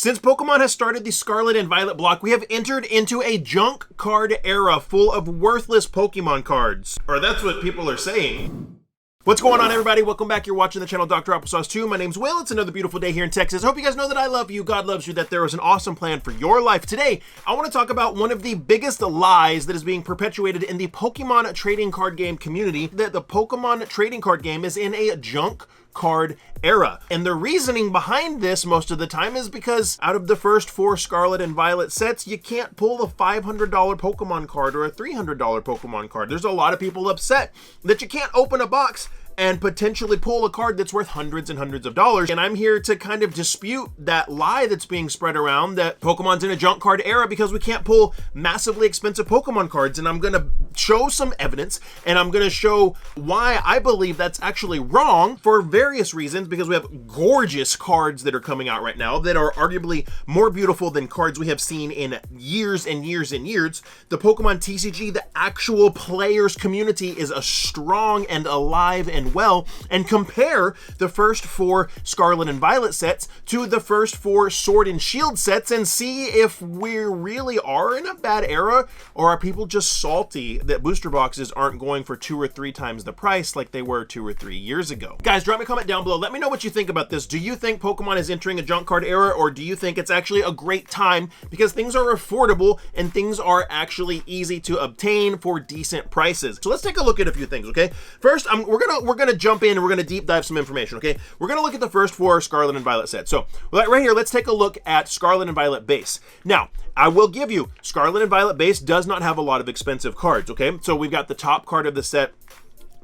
Since Pokemon has started the Scarlet and Violet block, we have entered into a junk card era full of worthless Pokemon cards. Or that's what people are saying. What's going on, everybody? Welcome back. You're watching the channel Dr. Applesauce 2. My name's Will. It's another beautiful day here in Texas. I hope you guys know that I love you, God loves you, that there is an awesome plan for your life. Today, I want to talk about one of the biggest lies that is being perpetuated in the Pokemon trading card game community, that the Pokemon trading card game is in a junk card era. And the reasoning behind this most of the time is because out of the first 4 Scarlet and Violet sets, you can't pull a $500 Pokemon card or a $300 Pokemon card. There's a lot of people upset that you can't open a box and potentially pull a card that's worth hundreds and hundreds of dollars. And I'm here to kind of dispute that lie that's being spread around that Pokemon's in a junk card era because we can't pull massively expensive Pokemon cards. And I'm gonna show some evidence, and I'm gonna show why I believe that's actually wrong for various reasons, because we have gorgeous cards that are coming out right now that are arguably more beautiful than cards we have seen in years and years and years. The Pokemon TCG, the actual players community, is a strong and alive and well, and compare the first 4 Scarlet and Violet sets to the first 4 Sword and Shield sets and see if we really are in a bad era, or are people just salty that booster boxes aren't going for 2 or 3 times the price like they were 2 or 3 years ago. Guys, drop me a comment down below. Let me know what you think about this. Do you think Pokemon is entering a junk card era, or do you think it's actually a great time because things are affordable and things are actually easy to obtain for decent prices? So let's take a look at a few things, okay? First, we're gonna jump in and we're gonna deep dive some information, okay? We're gonna look at the first 4 Scarlet and Violet sets. So right here, let's take a look at Scarlet and Violet base. Now, I will give you, Scarlet and Violet base does not have a lot of expensive cards, okay? So we've got the top card of the set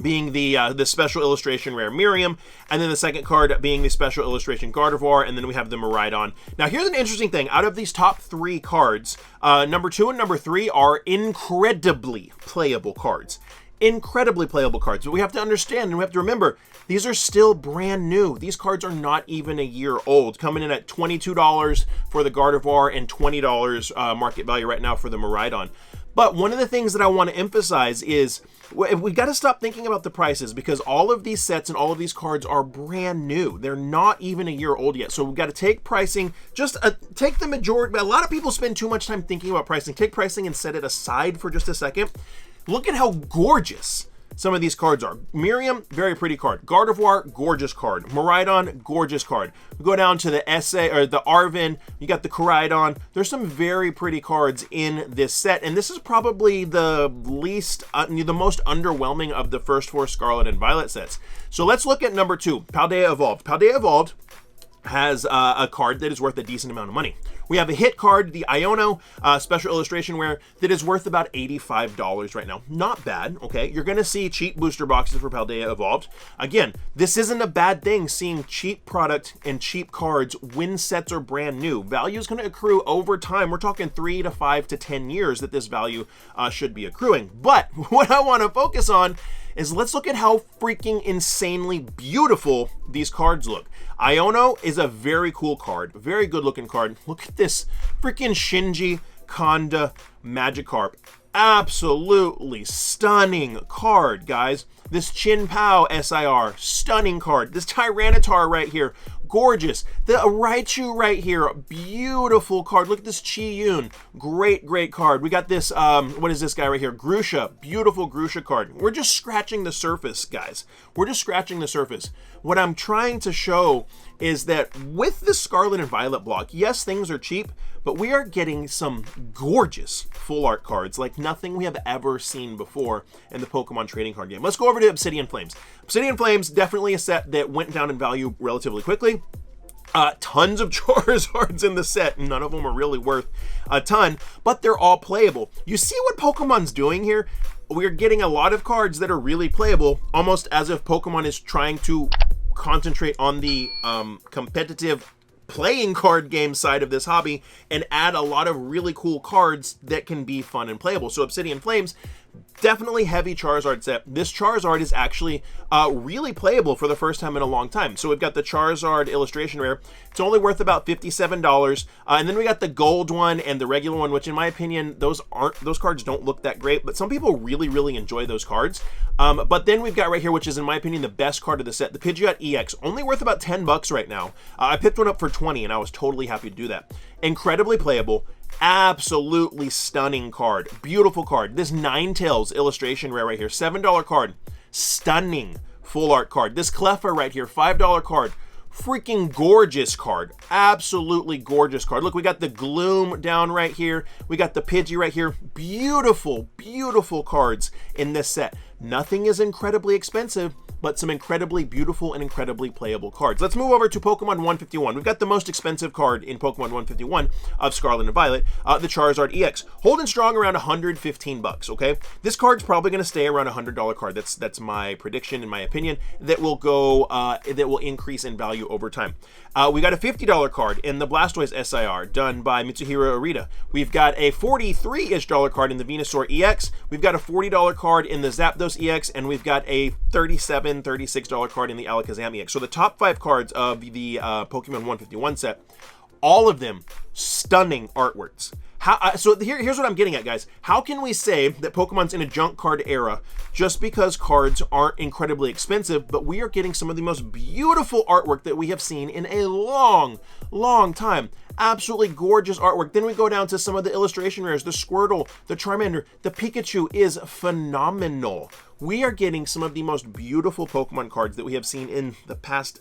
being the special illustration rare Miriam, and then the second card being the special illustration Gardevoir, and then we have the Miraidon. Now here's an interesting thing. Out of these top 3 cards, number 2 and number 3 are incredibly playable cards. Incredibly playable cards. But we have to understand and we have to remember, these are still brand new. These cards are not even a year old, coming in at $22 for the Gardevoir and $20 market value right now for the Miraidon. But one of the things that I want to emphasize is we got to stop thinking about the prices, because all of these sets and all of these cards are brand new. They're not even a year old yet. So we've got to take pricing, just take the majority. A lot of people spend too much time thinking about pricing. Take pricing and set it aside for just a second. Look at how gorgeous some of these cards are. Miriam, very pretty card. Gardevoir, gorgeous card. Miraidon, gorgeous card. We go down to the the Arven, you got the Koraidon. There's some very pretty cards in this set, and this is probably the least, the most underwhelming of the first 4 Scarlet and Violet sets. So let's look at number 2, Paldea Evolved. Paldea Evolved has a card that is worth a decent amount of money. We have a hit card, the Iono special illustration rare, that is worth about $85 right now. Not bad, okay? You're gonna see cheap booster boxes for Paldea Evolved. Again, this isn't a bad thing, seeing cheap product and cheap cards when sets are brand new. Value is gonna accrue over time. We're talking 3 to 5 to 10 years that this value should be accruing. But what I wanna focus on is let's look at how freaking insanely beautiful these cards look. Iono is a very cool card, very good looking card. Look at this freaking Shinji Kanda Magikarp. Absolutely stunning card, guys. This Chin-Pao SIR, stunning card. This Tyranitar right here, gorgeous. The Raichu right here, beautiful card. Look at this Chi-Yun, great card. We got this, what is this guy right here? Grusha, beautiful Grusha card. We're just scratching the surface, guys. We're just scratching the surface. What I'm trying to show is that with the Scarlet and Violet block, yes, things are cheap, but we are getting some gorgeous full art cards like nothing we have ever seen before in the Pokemon trading card game. Let's go over to Obsidian Flames. Obsidian Flames, definitely a set that went down in value relatively quickly. Tons of Charizards in the set. None of them are really worth a ton, but they're all playable. You see what Pokemon's doing here? We're getting a lot of cards that are really playable, almost as if Pokemon is trying to concentrate on the competitive playing card game side of this hobby and add a lot of really cool cards that can be fun and playable. So Obsidian Flames, Definitely heavy Charizard set. This Charizard is actually really playable for the first time in a long time. So we've got the Charizard illustration rare. It's only worth about $57. And then we got the gold one and the regular one, which in my opinion, those cards don't look that great, but some people really, really enjoy those cards. But then we've got right here, which is in my opinion, the best card of the set, the Pidgeot EX, only worth about $10 right now. I picked one up for 20 and I was totally happy to do that. Incredibly playable. Absolutely stunning card. Beautiful card. This Ninetales illustration rare right here, $7 card. Stunning full art card. This Cleffa right here, $5 card. Freaking gorgeous card. Absolutely gorgeous card. Look, we got the Gloom down right here. We got the Pidgey right here. Beautiful, beautiful cards in this set. Nothing is incredibly expensive, but some incredibly beautiful and incredibly playable cards. Let's move over to Pokemon 151. We've got the most expensive card in Pokemon 151 of Scarlet and Violet, the Charizard EX. Holding strong around $115, okay? This card's probably going to stay around a $100 card. That's my prediction, in my opinion, that will go, that will increase in value over time. We got a $50 card in the Blastoise SIR done by Mitsuhiro Arita. We've got a $43-ish card in the Venusaur EX. We've got a $40 card in the Zapdos EX, and we've got a $36 card in the Alakazam EX. So the top 5 cards of the Pokemon 151 set, all of them stunning artworks. So here's what I'm getting at, guys. How can we say that Pokemon's in a junk card era just because cards aren't incredibly expensive, but we are getting some of the most beautiful artwork that we have seen in a long, long time? Absolutely gorgeous artwork. Then we go down to some of the illustration rares. The Squirtle, the Charmander, the Pikachu is phenomenal. We are getting some of the most beautiful Pokemon cards that we have seen in the past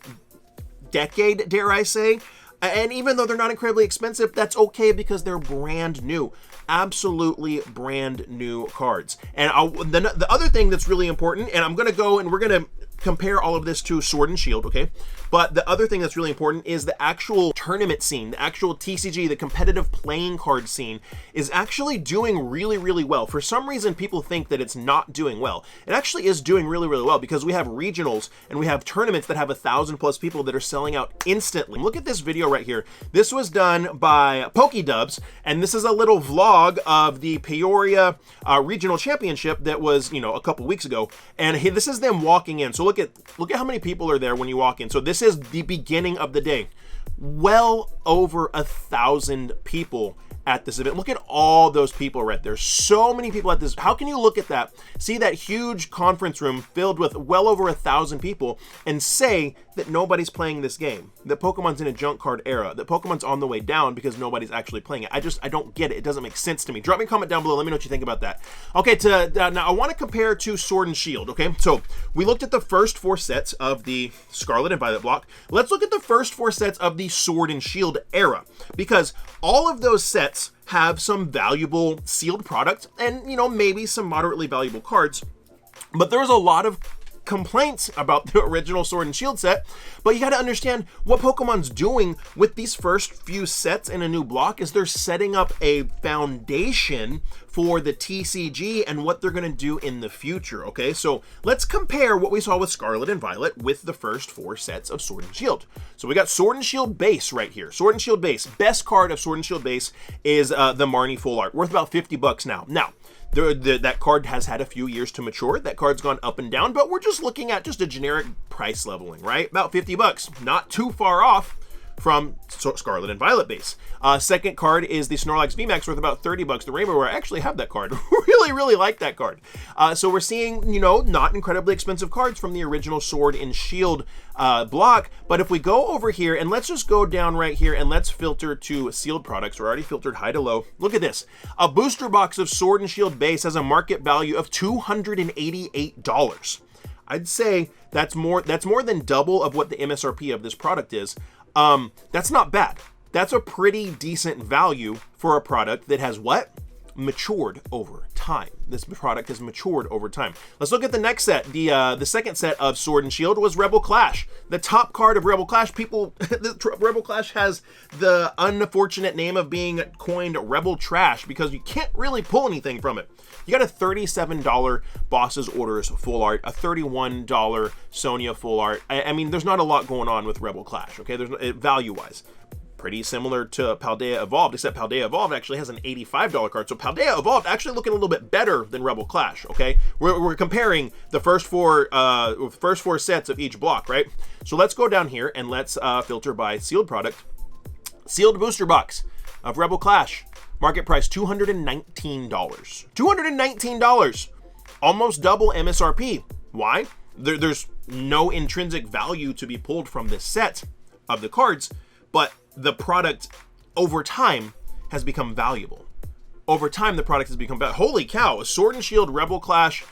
decade, dare I say. And even though they're not incredibly expensive, that's okay because they're brand new. Absolutely brand new cards. And the other thing that's really important, and I'm going to go and we're going to compare all of this to Sword and Shield, okay? But the other thing that's really important is the actual tournament scene, the actual TCG, the competitive playing card scene is actually doing really, really well. For some reason, people think that it's not doing well. It actually is doing really, really well because we have regionals and we have tournaments that have 1,000+ people that are selling out instantly. Look at this video right here. This was done by Pokédubs, and this is a little vlog of the Peoria Regional Championship that was, you know, a couple weeks ago. And this is them walking in. So look at how many people are there when you walk in. So this is the beginning of the day. Well over 1,000 people at this event. Look at all those people right there. So many people at this. How can you look at that, see that huge conference room filled with well over 1,000 people and say that nobody's playing this game, that Pokemon's in a junk card era, that Pokemon's on the way down because nobody's actually playing it? I don't get it. It doesn't make sense to me. Drop me a comment down below. Let me know what you think about that. Okay, now I want to compare to Sword and Shield, okay? So we looked at the first 4 sets of the Scarlet and Violet block. Let's look at the first 4 sets of the Sword and Shield era, because all of those sets have some valuable sealed product and, you know, maybe some moderately valuable cards. But there's a lot of complaints about the original Sword and Shield set, but you got to understand what Pokemon's doing with these first few sets in a new block is they're setting up a foundation for the TCG and what they're going to do in the future, okay? So let's compare what we saw with Scarlet and Violet with the first 4 sets of Sword and Shield. So we got Sword and Shield Base right here. Sword and Shield Base. Best card of Sword and Shield Base is the Marnie Full Art, worth about $50 now. Now, that card has had a few years to mature. That card's gone up and down, but we're just looking at just a generic price leveling, right? About $50, not too far off from Scarlet and Violet base. Second card is the Snorlax VMAX, worth about $30. The Rainbow Rare, I actually have that card. Really, really like that card. So we're seeing, you know, not incredibly expensive cards from the original Sword and Shield block. But if we go over here, and let's just go down right here, and let's filter to sealed products. We're already filtered high to low. Look at this. A booster box of Sword and Shield base has a market value of $288. I'd say that's more than double of what the MSRP of this product is. That's not bad. That's a pretty decent value for a product that has what? Matured over time. This product has matured over time. Let's look at the next set. The second set of Sword and Shield was Rebel Clash. The top card of Rebel Clash, Rebel Clash has the unfortunate name of being coined Rebel Trash because you can't really pull anything from it. You got a $37 Boss's Orders full art, a $31 Sonya full art. I mean, there's not a lot going on with Rebel Clash, okay? There's value-wise. pretty similar to Paldea Evolved, except Paldea Evolved actually has an $85 card. So Paldea Evolved actually looking a little bit better than Rebel Clash, okay? We're comparing the first four sets of each block, right? So let's go down here and let's filter by sealed product. Sealed booster box of Rebel Clash. Market price $219. $219. Almost double MSRP. Why? There's no intrinsic value to be pulled from this set of the cards, but the product over time has become valuable. Over time, the product has become valuable. Holy cow, a Sword and Shield Rebel Clash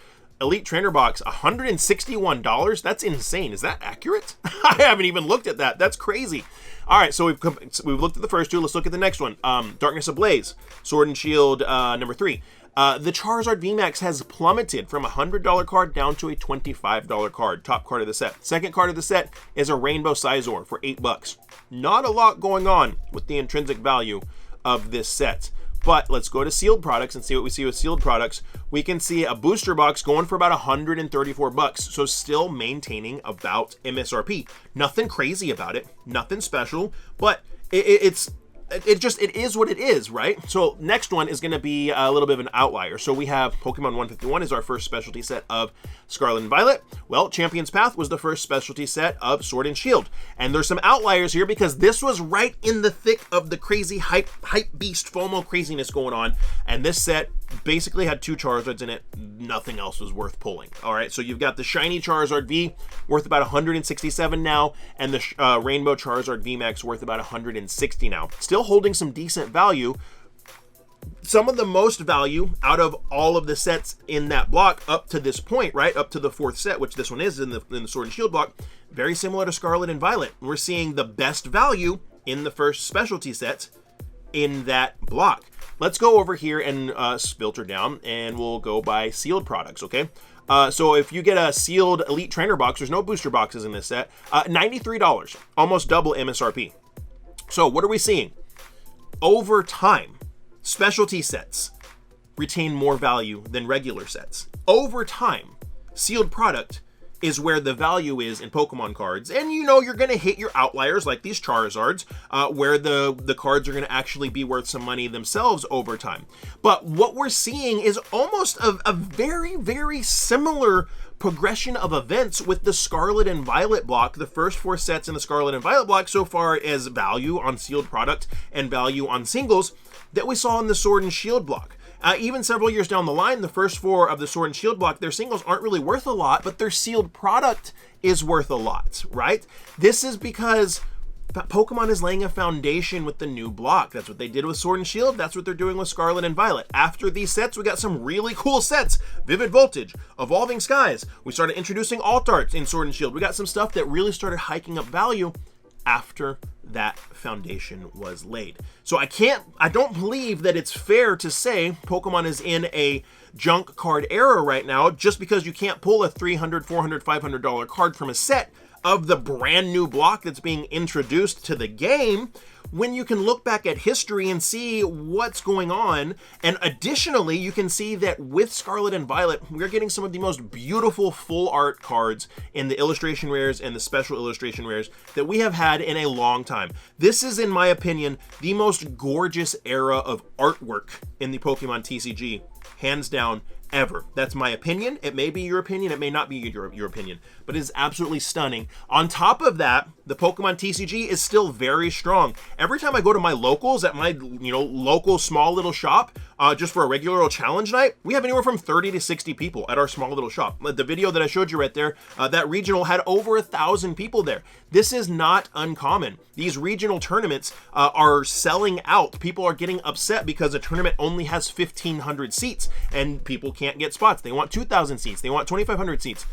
Elite Trainer Box, $161? That's insane. Is that accurate? I haven't even looked at that. That's crazy. All right, so we've looked at the first two. Let's look at the next one. Darkness Ablaze, Sword and Shield number 3. The Charizard VMAX has plummeted from a $100 card down to a $25 card, top card of the set. Second card of the set is a Rainbow Sizor for $8. Not a lot going on with the intrinsic value of this set. But let's go to sealed products and see what we see with sealed products. We can see a booster box going for about $134, so still maintaining about MSRP. Nothing crazy about it, nothing special, but it is what it is, right? So next one is going to be a little bit of an outlier. So we have Pokemon 151 is our first specialty set of Scarlet and Violet. Well, Champion's Path was the first specialty set of Sword and Shield. And there's some outliers here because this was right in the thick of the crazy hype beast FOMO craziness going on. And this set basically had 2 Charizards in it. Nothing else was worth pulling. All right, so you've got the shiny Charizard V worth about $167 now, and the Rainbow Charizard VMAX worth about $160 now. Still holding some decent value. Some of the most value out of all of the sets in that block up to this point, right? Up to the 4th set, which this one is in the Sword and Shield block. Very similar to Scarlet and Violet. We're seeing the best value in the first specialty sets in that block. Let's go over here and filter down, and we'll go by sealed products, okay? So if you get a sealed Elite Trainer box, there's no booster boxes in this set, $93, almost double MSRP. So what are we seeing? Over time, specialty sets retain more value than regular sets. Over time, sealed product is where the value is in Pokemon cards. And you know you're going to hit your outliers like these Charizards, where the cards are going to actually be worth some money themselves over time. But what we're seeing is almost a very, very similar progression of events with the Scarlet and Violet block, the first 4 sets in the Scarlet and Violet block so far as value on sealed product and value on singles that we saw in the Sword and Shield block. Even several years down the line, the first 4 of the Sword and Shield block, their singles aren't really worth a lot, but their sealed product is worth a lot, right? This is because Pokemon is laying a foundation with the new block. That's what they did with Sword and Shield. That's what they're doing with Scarlet and Violet. After these sets, we got some really cool sets. Vivid Voltage, Evolving Skies. We started introducing alt arts in Sword and Shield. We got some stuff that really started hiking up value after that foundation was laid. So I don't believe that it's fair to say Pokemon is in a junk card era right now just because you can't pull a $300, $400, $500 card from a set of the brand new block that's being introduced to the game, when you can look back at history and see what's going on. And additionally, you can see that with Scarlet and Violet, we're getting some of the most beautiful full art cards in the illustration rares and the special illustration rares that we have had in a long time. This is, in my opinion, the most gorgeous era of artwork in the Pokemon TCG, hands down, ever. That's my opinion. It may be your opinion. It may not be your opinion, but it is absolutely stunning. On top of that, the Pokemon TCG is still very strong. Every time I go to my locals at my local small little shop, just for a regular old challenge night, we have anywhere from 30 to 60 people at our small little shop. The video that I showed you right there, that regional had over 1,000 people there. This is not uncommon. These regional tournaments are selling out. People are getting upset because a tournament only has 1,500 seats and people can't get spots. They want 2,000 seats. They want 2,500 seats.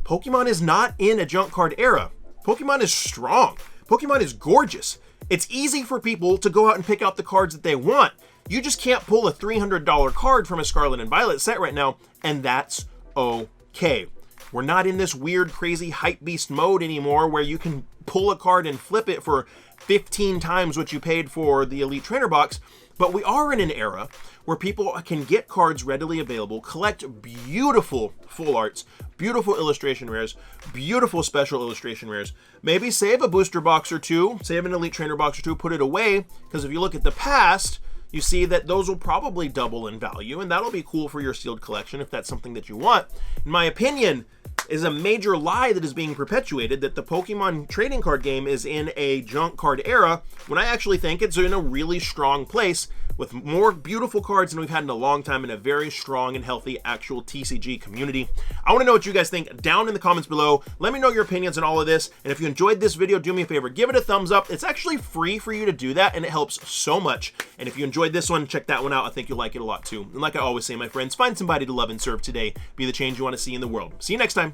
Pokemon is not in a junk card era. Pokemon is strong. Pokemon is gorgeous. It's easy for people to go out and pick out the cards that they want. You just can't pull a $300 card from a Scarlet and Violet set right now, and that's okay. We're not in this weird, crazy hype beast mode anymore where you can pull a card and flip it for 15 times what you paid for the Elite Trainer box. But we are in an era where people can get cards readily available, collect beautiful full arts, beautiful illustration rares, beautiful special illustration rares, maybe save a booster box or two, save an Elite Trainer box or two, put it away, because if you look at the past, you see that those will probably double in value, and that'll be cool for your sealed collection if that's something that you want. In my opinion, is a major lie that is being perpetuated that the Pokemon trading card game is in a junk card era, when I actually think it's in a really strong place with more beautiful cards than we've had in a long time in a very strong and healthy actual TCG community. I want to know what you guys think down in the comments below. Let me know your opinions on all of this, and if you enjoyed this video, do me a favor, give it a thumbs up. It's actually free for you to do that, and it helps so much. And if you enjoyed this one, check that one out. I think you'll like it a lot too. And like I always say, my friends, find somebody to love and serve today. Be the change you want to see in the world. See you next time.